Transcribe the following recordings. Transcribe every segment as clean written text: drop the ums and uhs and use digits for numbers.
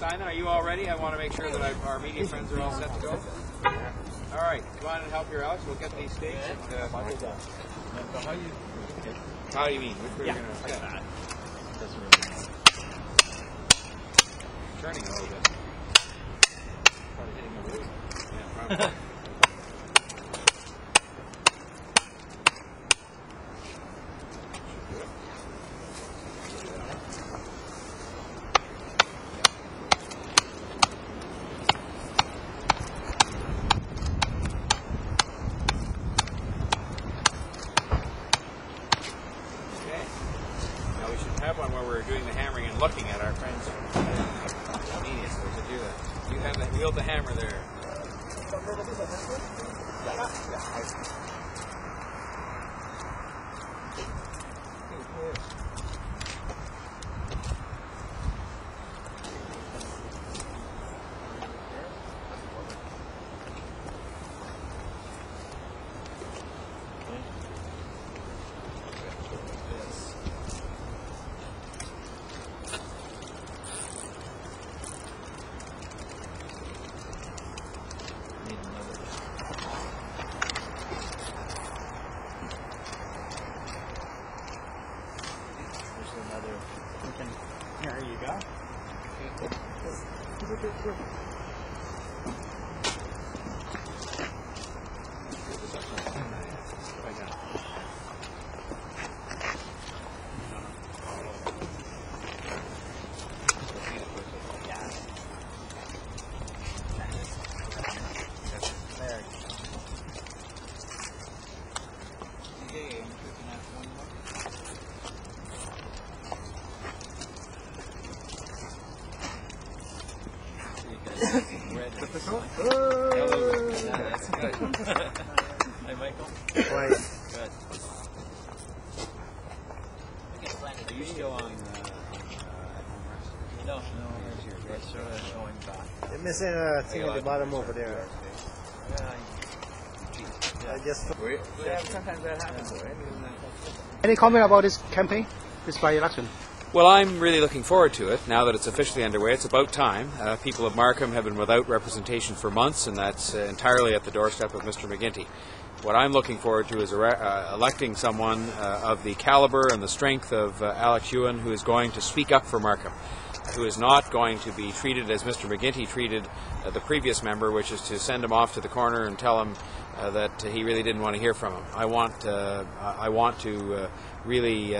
Simon, are you all ready? I want to make sure that our media friends are all set to go. All right, come on and help your Alex. We'll get these stakes. And, how do you mean? Which way are you going to set? That. Turning a little bit. Probably hitting the roof. Yeah, have one where we're doing the hammering and looking at our friends from media, so we should do that. You have that, wield the hammer there. There you go. Hello. That's good. Hi, Michael. Right. Good. Are you still on No, it's sort of going back. You're missing a thing at the bottom over there. Sometimes that happens, right? Any comment about this campaign, this by-election? Well, I'm really looking forward to it now that it's officially underway. It's about time. People of Markham have been without representation for months, and that's entirely at the doorstep of Mr. McGuinty. What I'm looking forward to is electing someone of the caliber and the strength of Alex Yuan, who is going to speak up for Markham, who is not going to be treated as Mr. McGuinty treated the previous member, which is to send him off to the corner and tell him that he really didn't want to hear from him. I want to really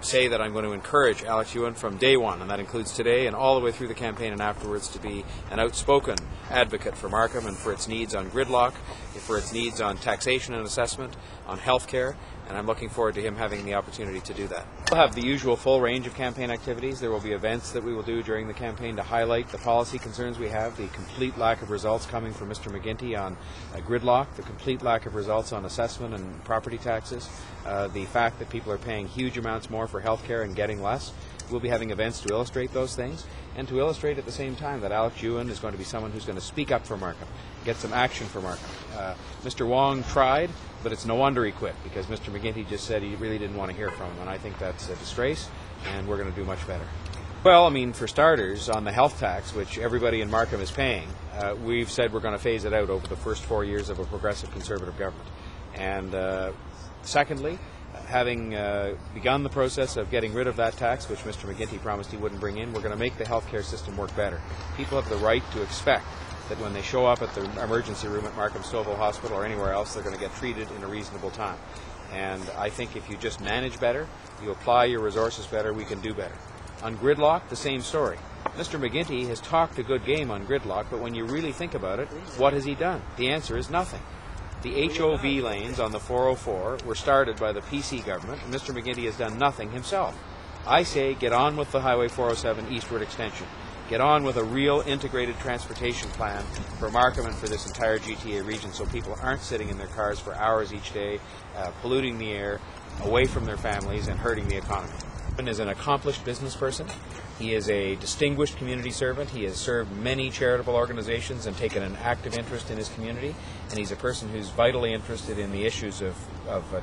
say that I'm going to encourage Alex Yuan from day one, and that includes today and all the way through the campaign and afterwards, to be an outspoken advocate for Markham and for its needs on gridlock, for its needs on taxation and assessment, on health care, and I'm looking forward to him having the opportunity to do that. We'll have the usual full range of campaign activities. There will be events that we will do during the campaign to highlight the policy concerns we have, the complete lack of results coming from Mr. McGuinty on gridlock, the complete lack of results on assessment and property taxes, the fact that people are paying huge amounts more for health care and getting less. We'll be having events to illustrate those things, and to illustrate at the same time that Alex Yuan is going to be someone who's going to speak up for Markham, get some action for Markham. Mr. Wong tried, but it's no wonder he quit, because Mr. McGuinty just said he really didn't want to hear from him, and I think that's a disgrace, and we're going to do much better. Well, I mean, for starters, on the health tax, which everybody in Markham is paying, we've said we're going to phase it out over the first 4 years of a progressive Conservative government. And secondly, having begun the process of getting rid of that tax, which Mr. McGuinty promised he wouldn't bring in, we're going to make the healthcare system work better. People have the right to expect that when they show up at the emergency room at Markham Stouffville Hospital or anywhere else, they're going to get treated in a reasonable time. And I think if you just manage better, you apply your resources better, we can do better. On gridlock, the same story. Mr. McGuinty has talked a good game on gridlock, but when you really think about it, what has he done? The answer is nothing. The HOV lanes on the 404 were started by the PC government, and Mr. McGuinty has done nothing himself. I say get on with the Highway 407 eastward extension. Get on with a real integrated transportation plan for Markham and for this entire GTA region, so people aren't sitting in their cars for hours each day, polluting the air, away from their families and hurting the economy. Yuan is an accomplished business person. He is a distinguished community servant. He has served many charitable organizations and taken an active interest in his community. And he's a person who's vitally interested in the issues of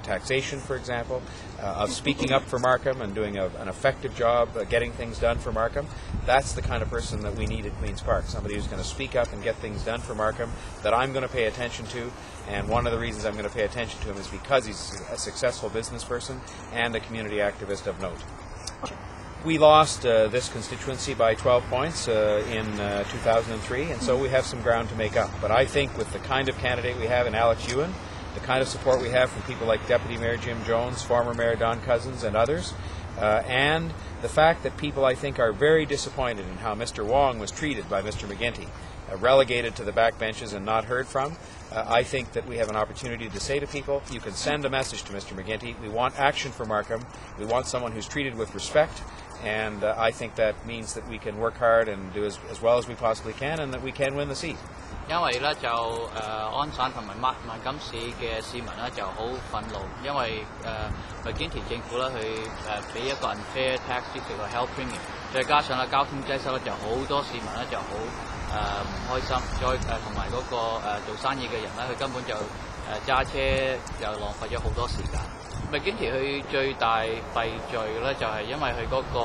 taxation, for example, of speaking up for Markham and doing an effective job getting things done for Markham. That's the kind of person that we need at Queen's Park, somebody who's going to speak up and get things done for Markham, that I'm going to pay attention to. And one of the reasons I'm going to pay attention to him is because he's a successful business person and a community activist of note. We lost this constituency by 12 points in 2003, and so we have some ground to make up. But I think with the kind of candidate we have in Alex Yuan, the kind of support we have from people like Deputy Mayor Jim Jones, former Mayor Don Cousins, and others, and the fact that people, I think, are very disappointed in how Mr. Wong was treated by Mr. McGuinty, relegated to the backbenches and not heard from, I think that we have an opportunity to say to people, you can send a message to Mr. McGuinty. We want action for Markham. We want someone who's treated with respect. And I think that means that we can work hard and do as well as we possibly can, and that we can win the seat. 因為咧就安省同埋萬錦市嘅市民咧就好憤怒，因為McGuinty政府咧佢俾一個 unfair tax 即係個 health premium， 再加上咧交通擠塞咧就好多市民咧就好唔開心，再同埋嗰個做生意嘅人咧佢根本就揸車又浪費咗好多時間。McGuinty 佢最大弊罪咧就係因為佢嗰個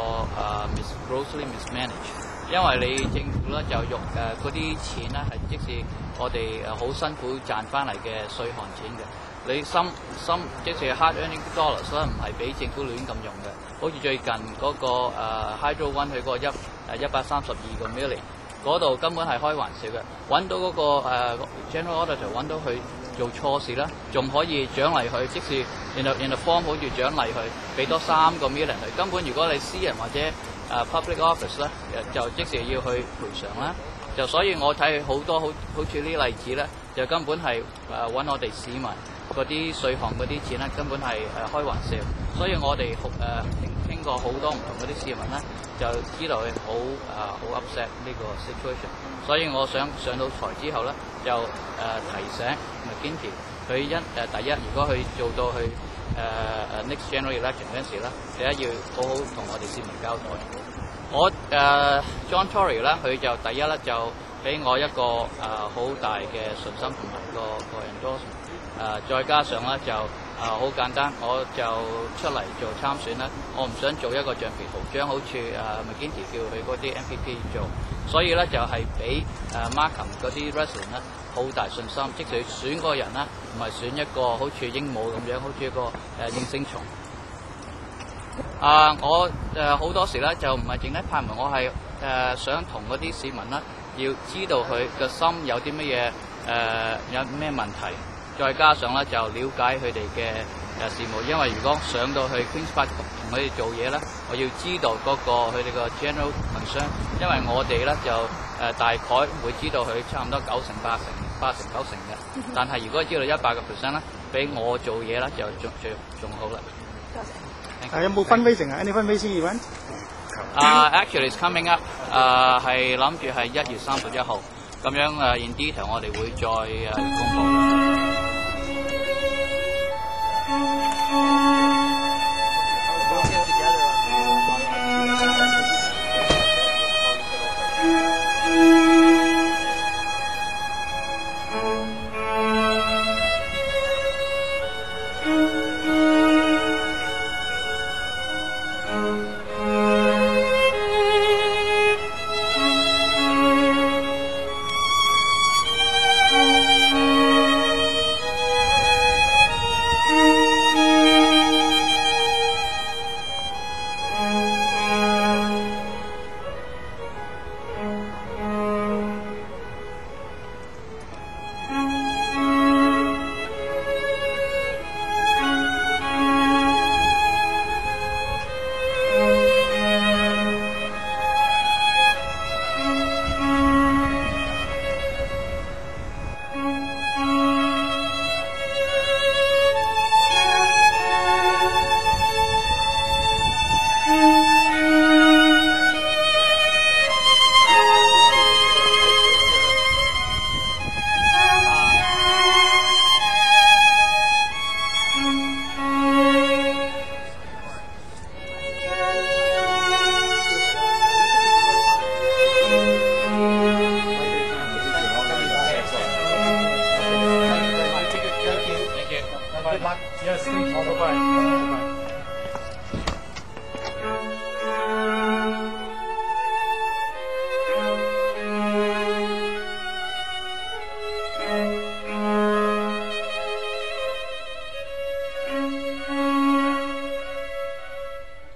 grossly mismanage。 因為你政府咧就用嗰啲錢咧係即使我哋好辛苦賺翻嚟嘅稅項錢嘅，你即係 hard earning dollars 咧唔係俾政府亂咁用嘅，好似最近嗰個Hydro One 佢嗰個132個 million 嗰度根本係開玩笑嘅，揾到嗰個General Auditor 揾到佢做錯事啦，仲可以獎勵佢，即使 in a form 好似獎勵佢，俾多3個 million 佢，根本如果你私人或者public office 咧，就即時要去賠償啦。就所以我睇好多好似呢啲例子咧，就根本係揾我哋市民嗰啲稅項嗰啲錢咧，根本係開玩笑。所以我哋傾過好多唔同嗰啲市民咧，就知道佢好upset 呢個 situation。所以我想上到台之後咧，就提醒McGuinty佢第一，如果佢做到去next general election 嗰陣時咧，第一要好好同我哋市民交代。我John Tory 咧，佢就第一咧就俾我一個好大嘅信心同埋個 endorsement，再加上咧就好簡單，我就出嚟做參選咧，我唔想做一個橡皮圖章，好似McGuinty 叫佢嗰啲 MPP 做，所以咧就係俾Markham 嗰啲 resident 咧好大信心，即係選嗰個人咧唔係選一個好似鸚鵡咁樣，好似一個應聲蟲。我好多時咧就唔係淨係派文，我係想同嗰啲市民咧要知道佢個心有啲乜嘢有咩問題，再加上咧就了解佢哋嘅事務，因為如果上到去 Queen's Park 同佢哋做嘢咧，我要知道嗰個佢哋個 general concern， 因為我哋咧就大概會知道佢差唔多9成、8成、9成嘅，但係如果知道100%咧，俾我做嘢咧就仲好啦。多謝。有冇fundraising啊 ？Any fundraising event？ Actually it's coming up， 係諗住係1月31號，咁樣in detail 我哋會再公佈。Yes, thank you. Bye-bye. Bye-bye.